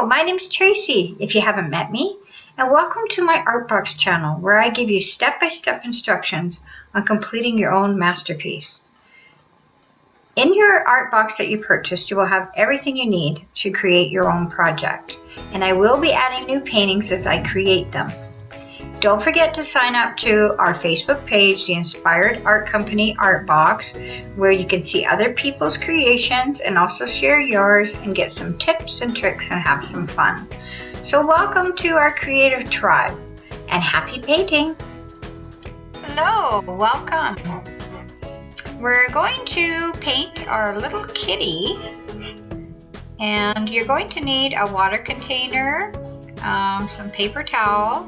my name is Tracy, if you haven't met me, and welcome to my Artbox channel where I give you step-by-step instructions on completing your own masterpiece. In your Artbox that you purchased, you will have everything you need to create your own project, and I will be adding new paintings as I create them. Don't forget to sign up to our Facebook page, the Inspired Art Company Artbox, where you can see other people's creations and also share yours and get some tips and tricks and have some fun. So welcome to our creative tribe and happy painting. Hello, welcome. We're going to paint our little kitty, and you're going to need a water container, some paper towel,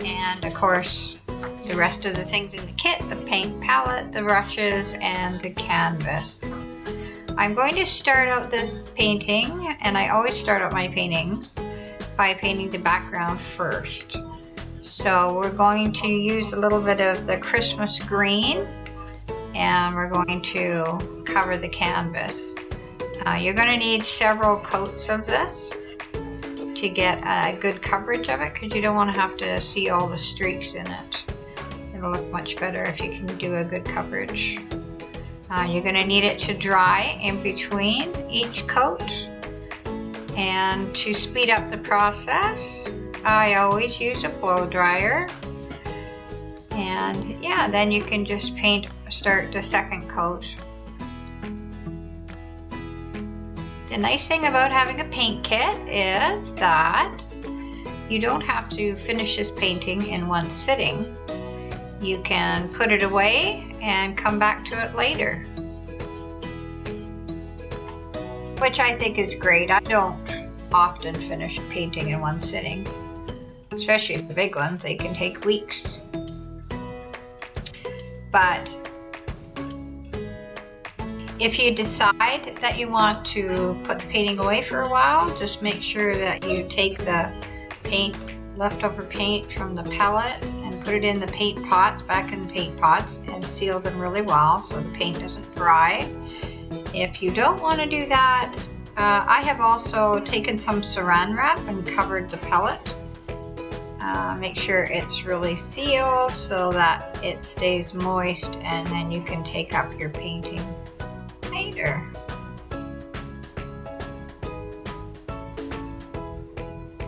and of course the rest of the things in the kit, the paint palette, the brushes, and the canvas. I'm going to start out this painting, and I always start out my paintings by painting the background first. So we're going to use a little bit of the Christmas green, and we're going to cover the canvas. You're going to need several coats of this to get a good coverage of it, because you don't want to have to see all the streaks in it. It'll look much better if you can do a good coverage. You're going to need it to dry in between each coat, and to speed up the process I always use a blow dryer. And yeah, then you can just start the second coat. The nice thing about having a paint kit is that you don't have to finish this painting in one sitting. You can put it away and come back to it later, which I think is great. I don't often finish a painting in one sitting, especially the big ones. They can take weeks. But if you decide that you want to put the painting away for a while, just make sure that you take the leftover paint from the palette and put it in the paint pots, back in the paint pots, and seal them really well so the paint doesn't dry. If you don't want to do that, I have also taken some saran wrap and covered the palette. Make sure it's really sealed so that it stays moist, and then you can take up your painting later.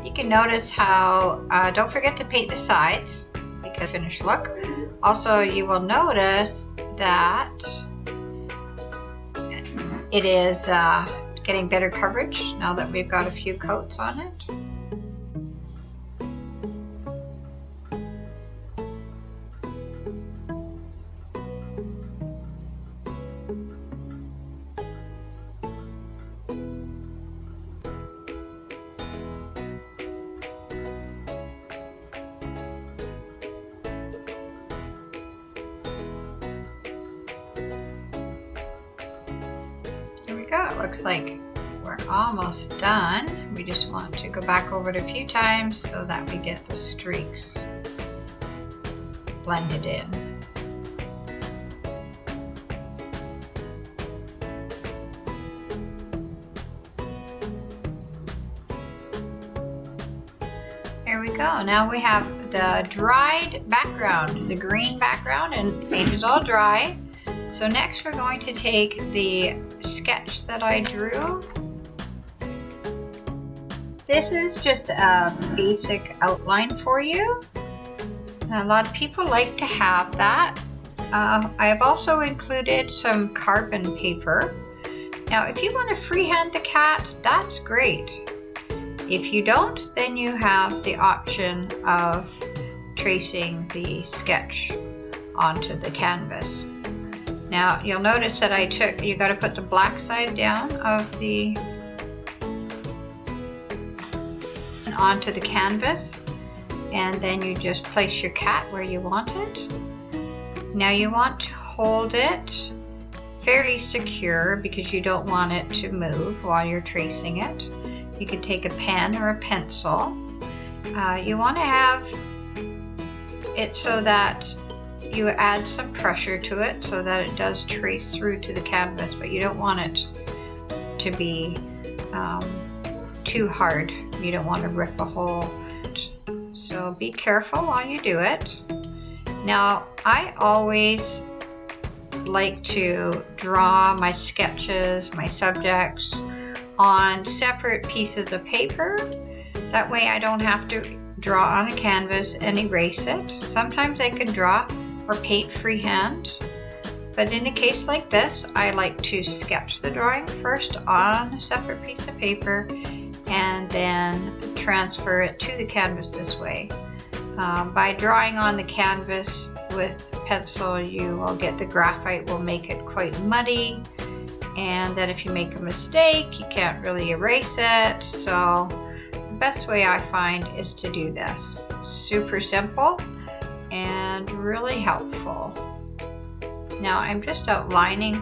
You can notice how, don't forget to paint the sides because finished look. Also, you will notice that it is getting better coverage now that we've got a few coats on it. It looks like we're almost done. We just want to go back over it a few times so that we get the streaks blended in. There we go. Now we have the dried background, the green background, and the paint is all dry. So next we're going to take the sketch that I drew. This is just a basic outline for you. A lot of people like to have that. I have also included some carbon paper. Now if you want to freehand the cat, that's great. If you don't, then you have the option of tracing the sketch onto the canvas. Now you'll notice that you got to put the black side down of onto the canvas, and then you just place your cat where you want it. Now you want to hold it fairly secure because you don't want it to move while you're tracing it. You can take a pen or a pencil. You want to have it so that you add some pressure to it so that it does trace through to the canvas, but you don't want it to be too hard. You don't want to rip a hole. So be careful while you do it. Now, I always like to draw my sketches, my subjects on separate pieces of paper. That way I don't have to draw on a canvas and erase it. Sometimes I can draw or paint freehand, but in a case like this, I like to sketch the drawing first on a separate piece of paper and then transfer it to the canvas this way. By drawing on the canvas with pencil, you will get the graphite will make it quite muddy, and then if you make a mistake, you can't really erase it. So the best way I find is to do this. Super simple and really helpful. Now I'm just outlining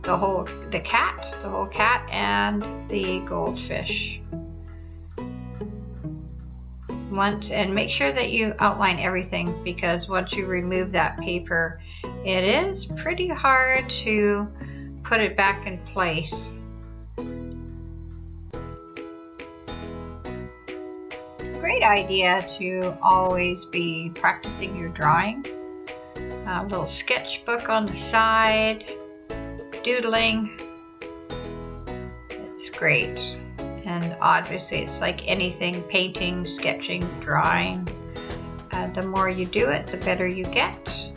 the whole cat and the goldfish. And make sure that you outline everything, because once you remove that paper, it is pretty hard to put it back in place. Great idea to always be practicing your drawing. A little sketchbook on the side, doodling. It's great. And obviously it's like anything, painting, sketching, drawing. The more you do it, the better you get.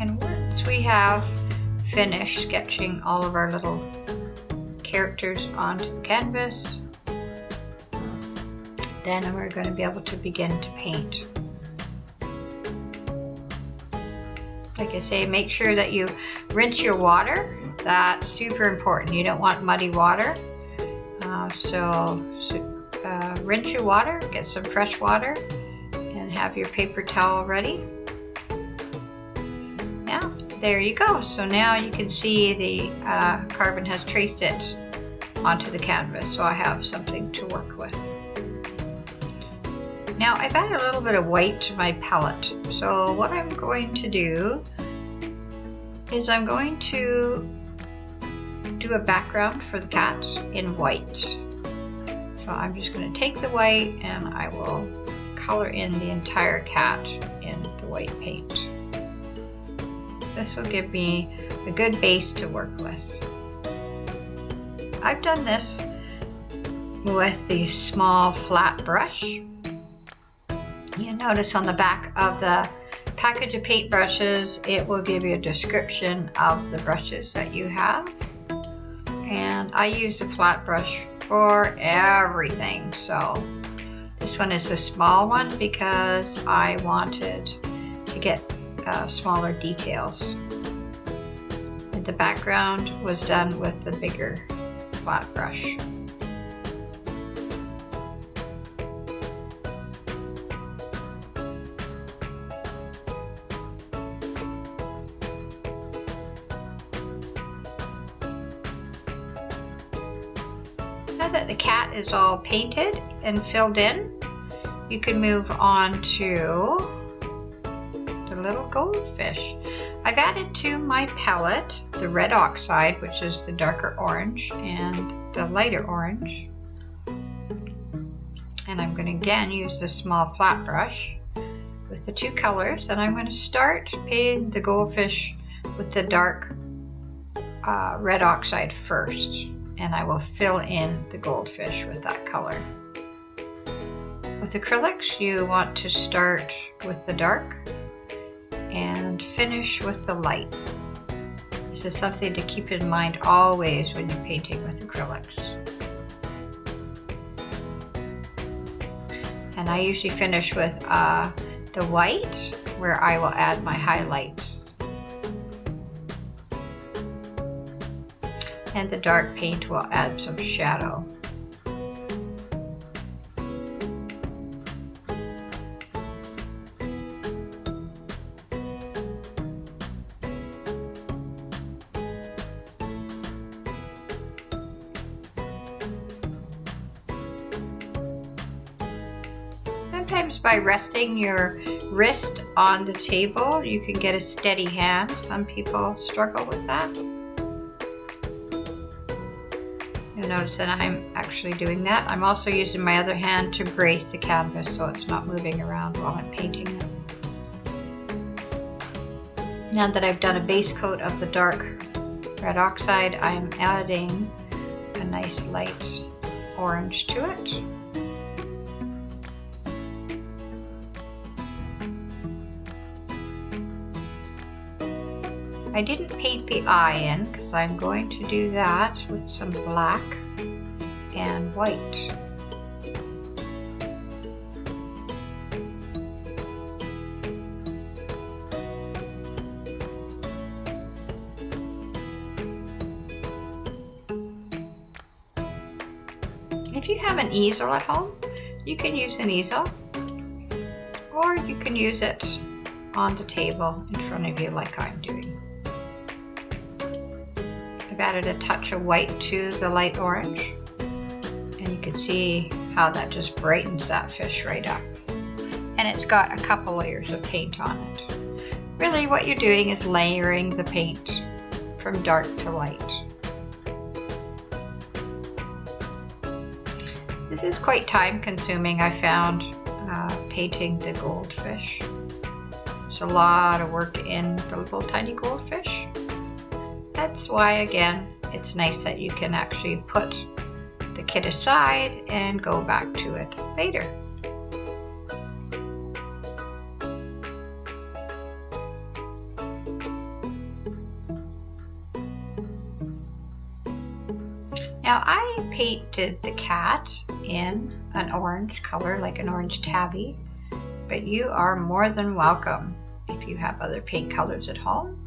And once we have finished sketching all of our little characters onto canvas, then we're going to be able to begin to paint. Like I say, make sure that you rinse your water. That's super important. You don't want muddy water. Rinse your water, get some fresh water, and have your paper towel ready. There you go. So now you can see the carbon has traced it onto the canvas, so I have something to work with. Now I've added a little bit of white to my palette. So what I'm going to do is I'm going to do a background for the cat in white. So I'm just going to take the white and I will color in the entire cat in the white paint. This will give me a good base to work with. I've done this with the small flat brush. You notice on the back of the package of paintbrushes, it will give you a description of the brushes that you have. And I use the flat brush for everything. So this one is a small one because I wanted to get smaller details. And the background was done with the bigger flat brush. Now that the cat is all painted and filled in, you can move on to little goldfish. I've added to my palette the red oxide, which is the darker orange, and the lighter orange. And I'm going to again use the small flat brush with the two colors, and I'm going to start painting the goldfish with the dark red oxide first, and I will fill in the goldfish with that color. With acrylics, you want to start with the dark and finish with the light. This is something to keep in mind always when you're painting with acrylics. And I usually finish with the white, where I will add my highlights. And the dark paint will add some shadow. sometimes by resting your wrist on the table, you can get a steady hand. Some people struggle with that. You'll notice that I'm actually doing that. I'm also using my other hand to brace the canvas so it's not moving around while I'm painting it. Now that I've done a base coat of the dark red oxide, I'm adding a nice light orange to it. I didn't paint the eye in because I'm going to do that with some black and white. If you have an easel at home, you can use an easel, or you can use it on the table in front of you like I'm doing. I've added a touch of white to the light orange, and you can see how that just brightens that fish right up. And it's got a couple layers of paint on it. Really what you're doing is layering the paint from dark to light. This is quite time consuming, I found, painting the goldfish. There's a lot of work in the little tiny goldfish. That's why, again, it's nice that you can actually put the kit aside and go back to it later. Now I painted the cat in an orange color, like an orange tabby, but you are more than welcome, if you have other paint colors at home,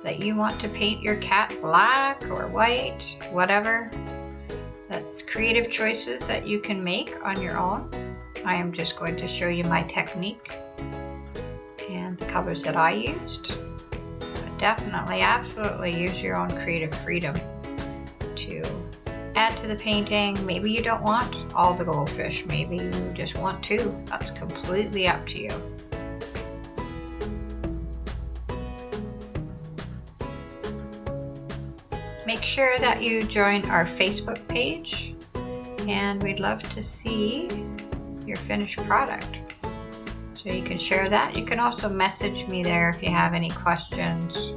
that you want to paint your cat black or white, whatever. That's creative choices that you can make on your own. I am just going to show you my technique and the colors that I used. But definitely, absolutely use your own creative freedom to add to the painting. Maybe you don't want all the goldfish, maybe you just want two. That's completely up to you. Make sure that you join our Facebook page, and we'd love to see your finished product. So you can share that. You can also message me there if you have any questions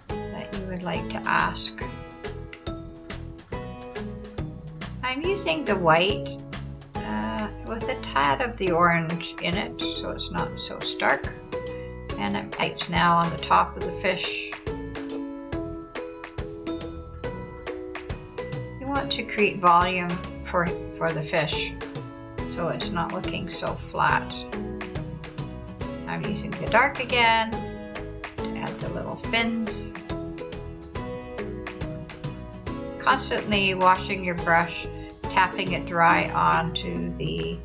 that you would like to ask. I'm using the white with a tad of the orange in it, so it's not so stark. And it's now on the top of the fish. You want to create volume for the fish, so it's not looking so flat. I'm using the dark again to add the little fins. Constantly washing your brush, tapping it dry onto the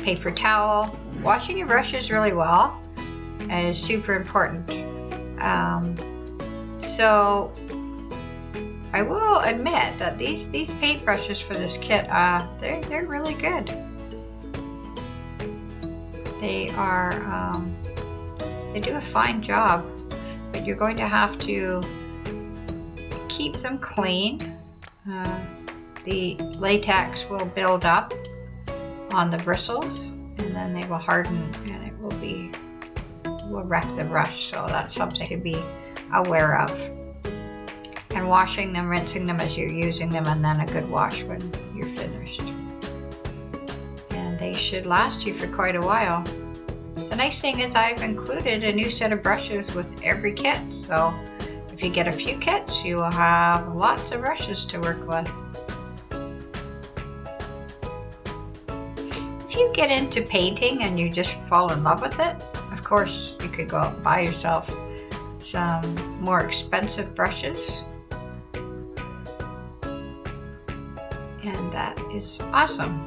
paper towel. Washing your brushes really well is super important. So I will admit that these paint brushes for this kit, they're really good. They are they do a fine job, but you're going to have to keep them clean. The latex will build up on the bristles, and then they will harden, and it will wreck the brush. So that's something to be aware of. And washing them, rinsing them as you're using them, and then a good wash when you're finished. And they should last you for quite a while. The nice thing is I've included a new set of brushes with every kit, so if you get a few kits, you will have lots of brushes to work with. If you get into painting and you just fall in love with it, of course you could go out and buy yourself some more expensive brushes. And that is awesome.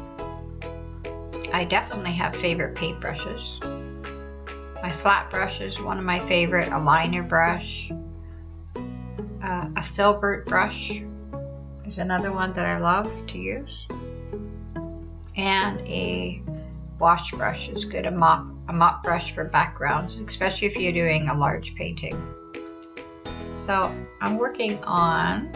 I definitely have favorite paint brushes. My flat brush is one of my favorite, a liner brush. A filbert brush is another one that I love to use. And a wash brush is good, a mop brush for backgrounds, especially if you're doing a large painting. So I'm working on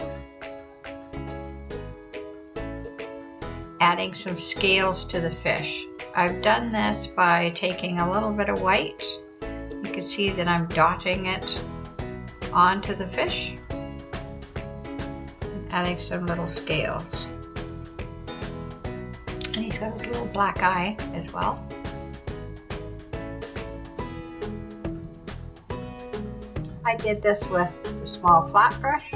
adding some scales to the fish. I've done this by taking a little bit of white. You can see that I'm dotting it onto the fish and adding some little scales. And he's got his little black eye as well. I did this with a small flat brush.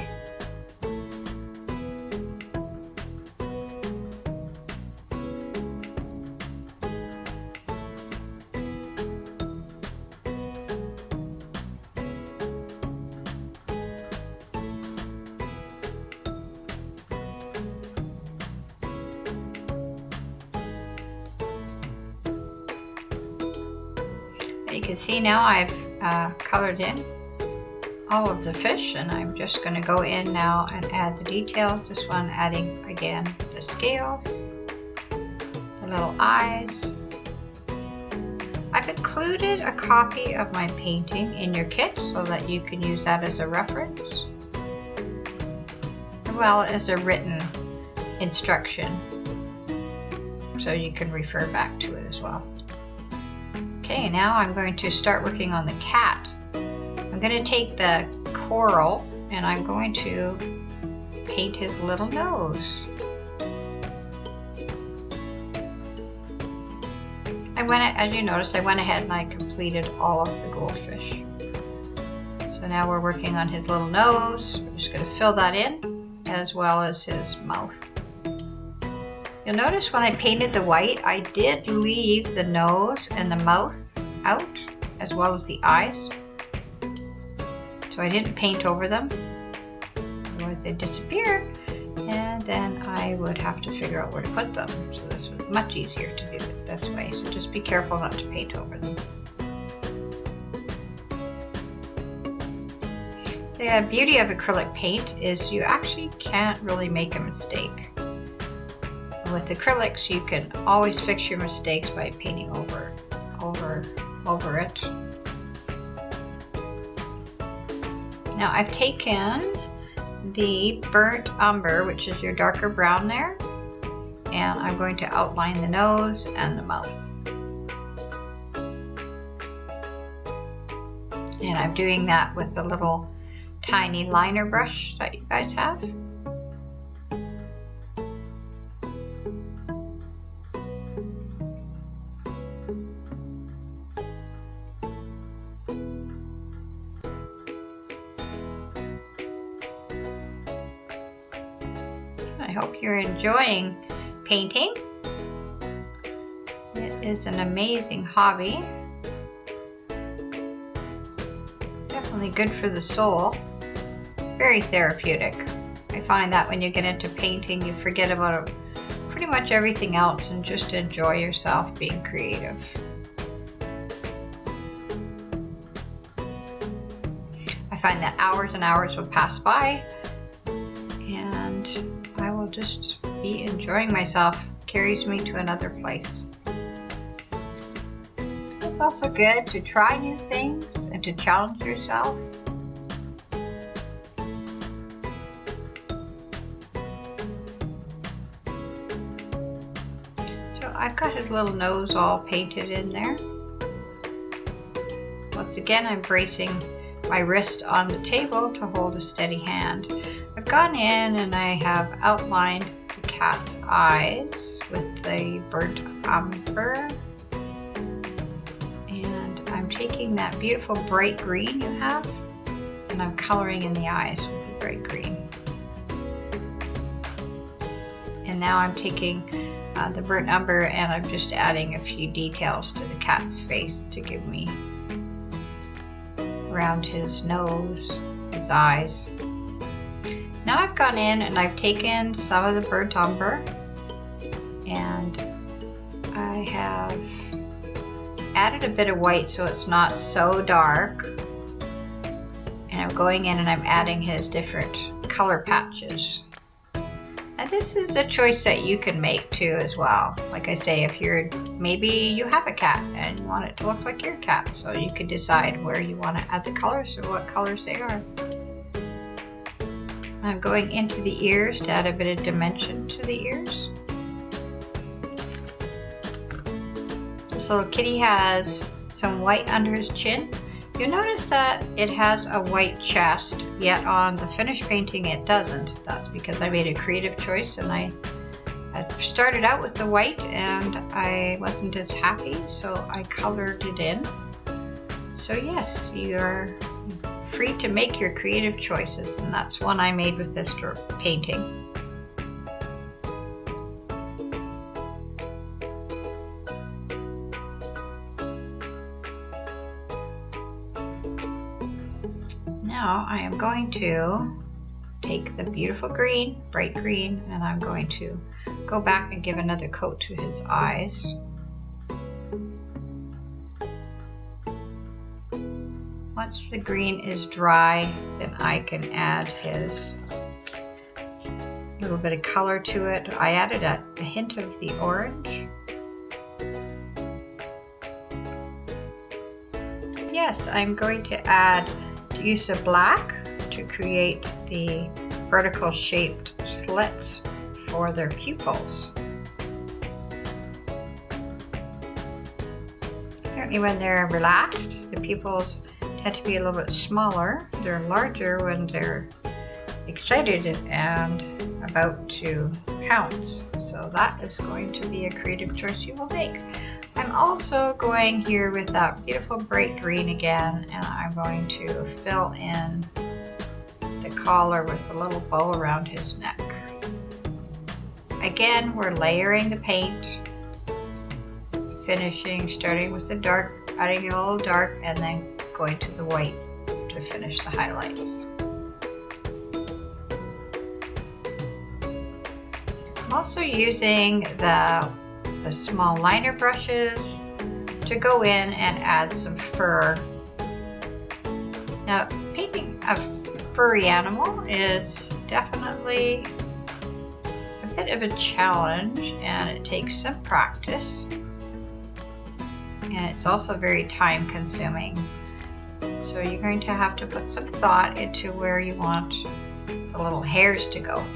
You can see now I've colored in all of the fish, and I'm just going to go in now and add the details. This one adding again the scales, the little eyes. I've included a copy of my painting in your kit so that you can use that as a reference, as well as a written instruction so you can refer back to it as well. Okay, now I'm going to start working on the cat. I'm going to take the coral and I'm going to paint his little nose. As you noticed, I went ahead and I completed all of the goldfish. So now we're working on his little nose. We're just going to fill that in, as well as his mouth. You'll notice when I painted the white, I did leave the nose and the mouth out, as well as the eyes. So I didn't paint over them, otherwise they'd disappear, and then I would have to figure out where to put them. So this was much easier to do it this way, so just be careful not to paint over them. The beauty of acrylic paint is you actually can't really make a mistake. With acrylics, you can always fix your mistakes by painting over it. Now I've taken the burnt umber, which is your darker brown there, and I'm going to outline the nose and the mouth. And I'm doing that with the little tiny liner brush that you guys have. I hope you're enjoying painting. It is an amazing hobby. Definitely good for the soul. Very therapeutic. I find that when you get into painting, you forget about pretty much everything else and just enjoy yourself being creative. I find that hours and hours will pass by and I will just be enjoying myself. Carries me to another place. It's also good to try new things and to challenge yourself. So I've got his little nose all painted in there. Once again, I'm bracing my wrist on the table to hold a steady hand. I've gone in and I have outlined the cat's eyes with the burnt umber. And I'm taking that beautiful bright green you have and I'm coloring in the eyes with the bright green. And now I'm taking the burnt umber and I'm just adding a few details to the cat's face to give me around his nose, his eyes. Now I've gone in and I've taken some of the burnt umber and I have added a bit of white so it's not so dark. And I'm going in and I'm adding his different color patches. And And this is a choice that you can make too as well. Like I say, if maybe you have a cat and you want it to look like your cat, so you can decide where you want to add the colors or what colors they are. I'm going into the ears to add a bit of dimension to the ears. This little kitty has some white under his chin. You'll notice that it has a white chest, yet on the finished painting it doesn't. That's because I made a creative choice, and I started out with the white and I wasn't as happy, so I colored it in. So yes, you're free to make your creative choices, and that's one I made with this painting. Now I am going to take the beautiful green, bright green, and I'm going to go back and give another coat to his eyes. Once the green is dry, then I can add his little bit of color to it. I added a hint of the orange. Yes, I'm going to add use of black to create the vertical shaped slits for their pupils. Apparently when they're relaxed, the pupils tend to be a little bit smaller. They're larger when they're excited and about to pounce. So that is going to be a creative choice you will make. I'm also going here with that beautiful bright green again, and I'm going to fill in the collar with a little bow around his neck. Again, we're layering the paint, finishing, starting with the dark, adding a little dark, and then going to the white to finish the highlights. I'm also using the small liner brushes to go in and add some fur. Now, painting a furry animal is definitely a bit of a challenge, and it takes some practice, and it's also very time consuming. So you're going to have to put some thought into where you want the little hairs to go.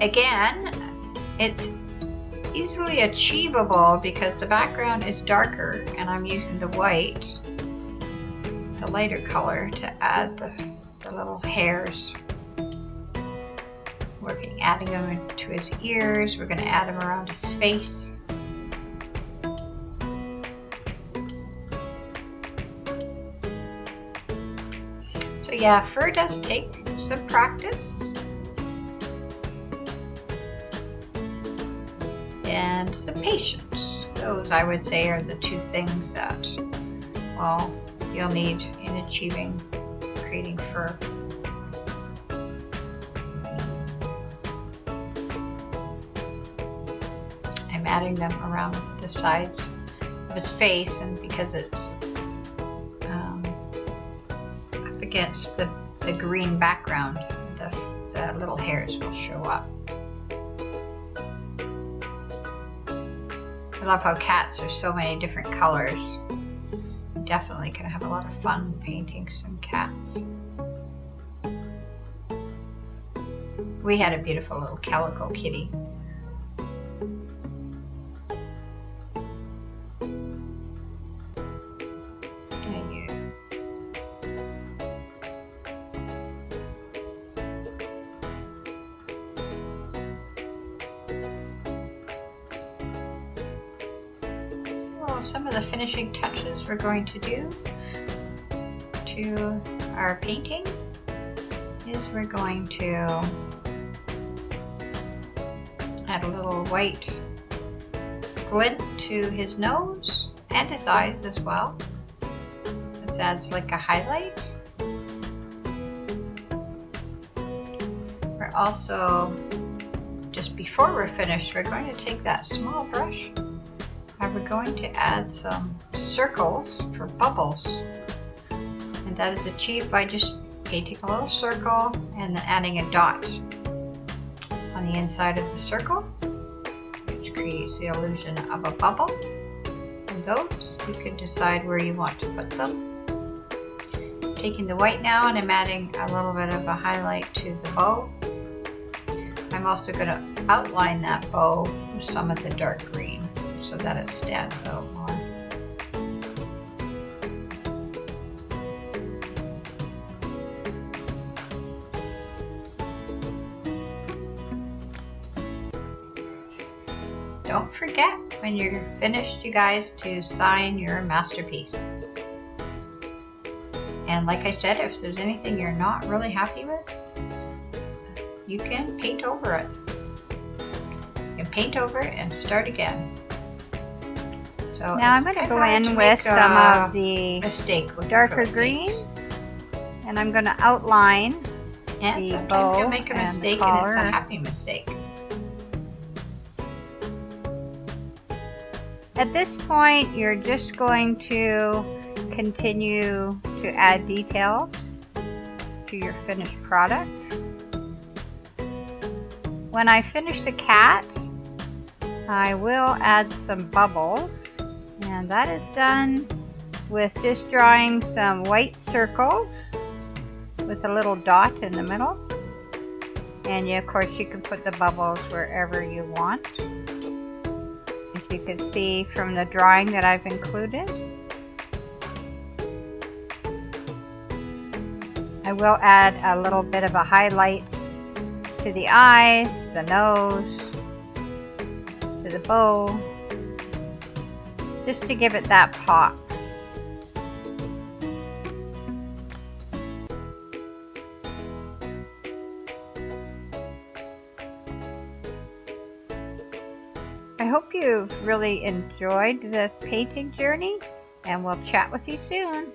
Again, it's easily achievable because the background is darker and I'm using the white, the lighter color, to add the little hairs. Adding them to his ears. We're going to add them around his face. So yeah, fur does take some practice and some patience. Those, I would say, are the two things that, well, you'll need in achieving creating fur. I'm adding them around the sides of his face, and because it's up against the green background, the little hairs will show up. I love how cats are so many different colors. You definitely can have a lot of fun painting some cats. We had a beautiful little calico kitty. Some of the finishing touches we're going to do to our painting is we're going to add a little white glint to his nose and his eyes as well. This adds like a highlight. We're also, just before we're finished, we're going to take that small brush. We're going to add some circles for bubbles, and that is achieved by just painting a little circle and then adding a dot on the inside of the circle, which creates the illusion of a bubble. And those, you can decide where you want to put them. Taking the white now, and I'm adding a little bit of a highlight to the bow. I'm also going to outline that bow with some of the dark green so that it stands out more. Don't forget, when you're finished, you guys, to sign your masterpiece. And like I said, if there's anything you're not really happy with, you can paint over it. You can paint over it and start again. So now I'm going to go in with some of the darker green, and I'm going to outline and the bow. Sometimes you'll make a mistake and it's a happy mistake. At this point, you're just going to continue to add details to your finished product. When I finish the cat, I will add some bubbles, and that is done with just drawing some white circles with a little dot in the middle. And of course you can put the bubbles wherever you want. As you can see from the drawing that I've included. I will add a little bit of a highlight to the eyes, the nose, to the bow, just to give it that pop. I hope you've really enjoyed this painting journey, and we'll chat with you soon.